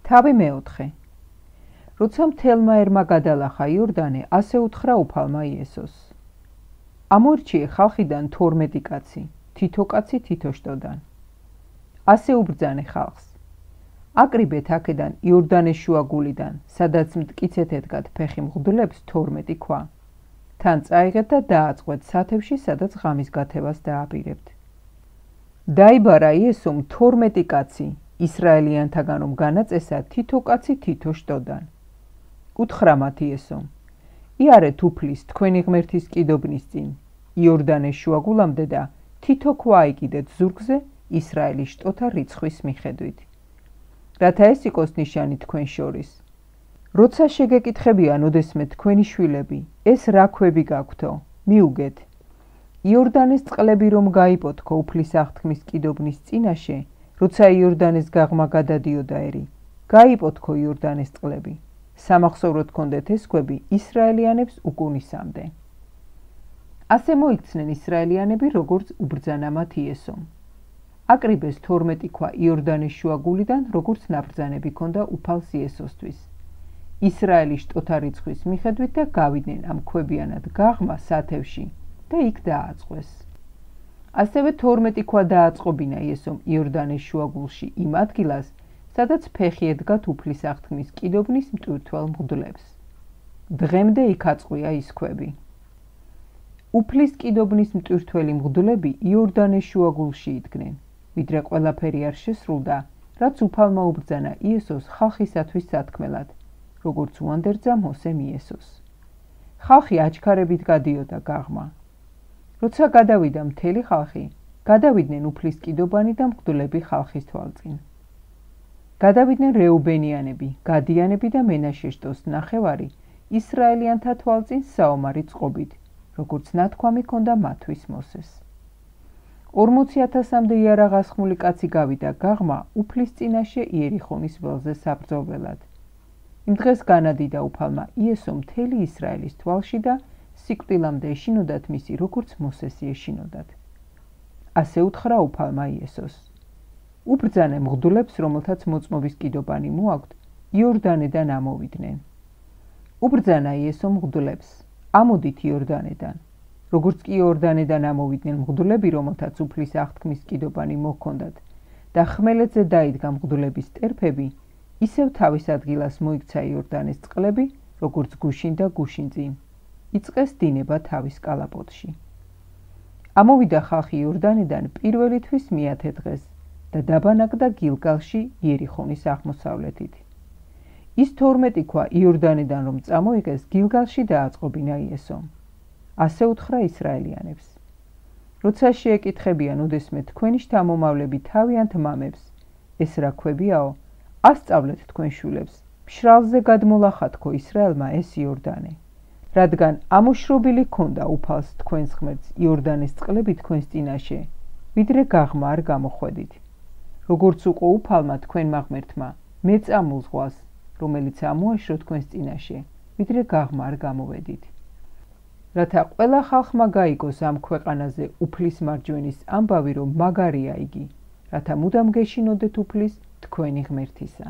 თავი მეოთხე. როცა მთელმა ერმა გადალახა იორდანე, ასე უთხრა უფალმა იესოს. ამოირჩიე ხალხიდან 12 კაცი, თითო კაცი თითო შტოდან. ასე უბრძანე ხალხს. აკრიბეთ აქედან იორდანეს შუაგულიდან, სადაც მტკიცეთ ედგათ ფეხი მღვდლებს 12 ქვა. თან წაიღეთ და დააწყვეთ სათევში, სადაც ღამის გათევას დააპირებთ. დაიბარა იესომ 12 კაცი, ისრაელიანთაგან რომ განაწესა თითო კაცი თითო შტოდან. უთხრა მათ იესომ: იარეთ უფლის თქვენი ღმერთის კიდობნის წინ, იორდანეს შუაგულამდე და თითო ქვა აიკიდეთ ზურგზე ისრაელის შტოთა რიცხვის მიხედვით. რათა ეს იყოს ნიშანი თქვენ შორის. როცა შეგეკითხებიან ოდესმე თქვენი შვილები, ეს რა ქვები გაქვთო, მიუგეთ. იორდანეს წყლები რომ გაიპოთქო უფლის აღთქმის კიდობნის წინაშე, როცა იორდანეს გაღმა გადადიოდა ერი, გაიპოთქო იორდანეს წყლები. სამახსოვროდ ჰქონდეთ ეს ქვები ისრაელიანებს უკუნისამდე. ასე მოიქცნენ ისრაელიანები, როგორც უბრძანა მათ იესომ. აკრიბეს 12 ქვა იორდანეს შუაგულიდან, როგორც ნაბრძანები ჰქონდა უფალს იესოსთვის. ისრაელის შტოთა რიცხვის მიხედვით და გავიდნენ ამ ქვებიანად გაღმა სათევში და იქ დააწყვეს. ასევე 12 ქვა დააწყობინა იესომ იორდანეს შუაგულში იმ ადგილას, სადაც ფეხი ედგათ უფლის აღთქმის კიდობნის მტვირთვალ მღვდლებს. დღემდე იქ აწყვია ის ქვები. უფლის კიდობნის მტვირთველი მღვდლები იორდანეს შუაგულში იდგნენ, ვიდრე ყველაფერი არ შესრულდა, რაც უფალმა უბრძანა იესოს ხალხისათვის სათქმელად, როგორც უანდერძა მოსემ იესოს. ხალხი აჩქარებით გადიოდა გაღმა. როცა გადავიდა მთელი ხალხი, გადავიდნენ უფლის კიდობანი და მღვდლები ხალხის თვალწინ. გადავიდნენ რეუბენიანები, გადიანები და მენაშე შტოს ნახევარი ისრაელიანთა თვალწინ საომარი წყობით, როგორც ნათქვამი ჰქონდა მათთვის მოსეს. 40,000-მდე იარაღასხმული კაცი გავიდა გაღმა უფლის წინაშე იერიხონის ველზე საბრძოლველად. იმ დღეს განადიდა უფალმა იესო მთელი ისრაელის თვალში და სიკვდილამდე ეშინოდათ მისი, როგორც მოსესი ეშინოდათ. ასე უთხრა უფალმა იესოს: უბრძანე მღვდლებს, რომელთაც მოწმობის კიდობანი მოაქვთ, იორდანედან ამოვიდნენ. უბრძანა იესო მღვდლებს: ამოდით იორდანედან. როგორც კი იორდანედან ამოვიდნენ მღვდლები, რომელთაც უფლის აღთქმის კიდობანი მოჰქონდათ და ხმელეთზე დაიდგა მღვდლების ტერფები, ისევ თავის ადგილას მოიქცა იორდანეს წყლები, როგორც გუშინ და გუშინწინ. იწყეს დინება თავის კალაპოტში. ამოვიდა ხალხი იორდანედან პირველი თვის მეათე დღეს და დაბანაკდა გილგალში იერიხონის აღმოსავლეთით. ის 12 ქვა იორდანედან რომ წამოიღეს, გილგალში დააწყობინა იესომ. ასე უთხრა ისრაელიანებს: როცა შეეკითხებიან ოდესმე თქვენი შთამომავლები თავიანთ მამებს, ეს რა ქვებიაო, ასწავლეთ თქვენ შვილებს, მშრალზე გადმოლახათქო ისრაელმა ეს იორდანე. რადგან ამოშრობილი ჰქონდა უფალს თქვენს ღმერთს იორდანეს წყლები თქვენს წინაშე, ვიდრე გაღმა არ გამოხვედით. როგორც უყო უფალმა თქვენმა ღმერთმა, მეწამულ ზღვას, რომელიც ამოაშრო თქვენს წინაშე, ვიდრე გაღმა არ გამოვედით. რათა ყველა ხალხმა გაიგოს ამ ქვეყანაზე უფლის მარჯვენის ამბავი, რომ მაგარია იგი, რათა მუდამ გეშინოდეთ უფლის თქვენი ღმერთისა.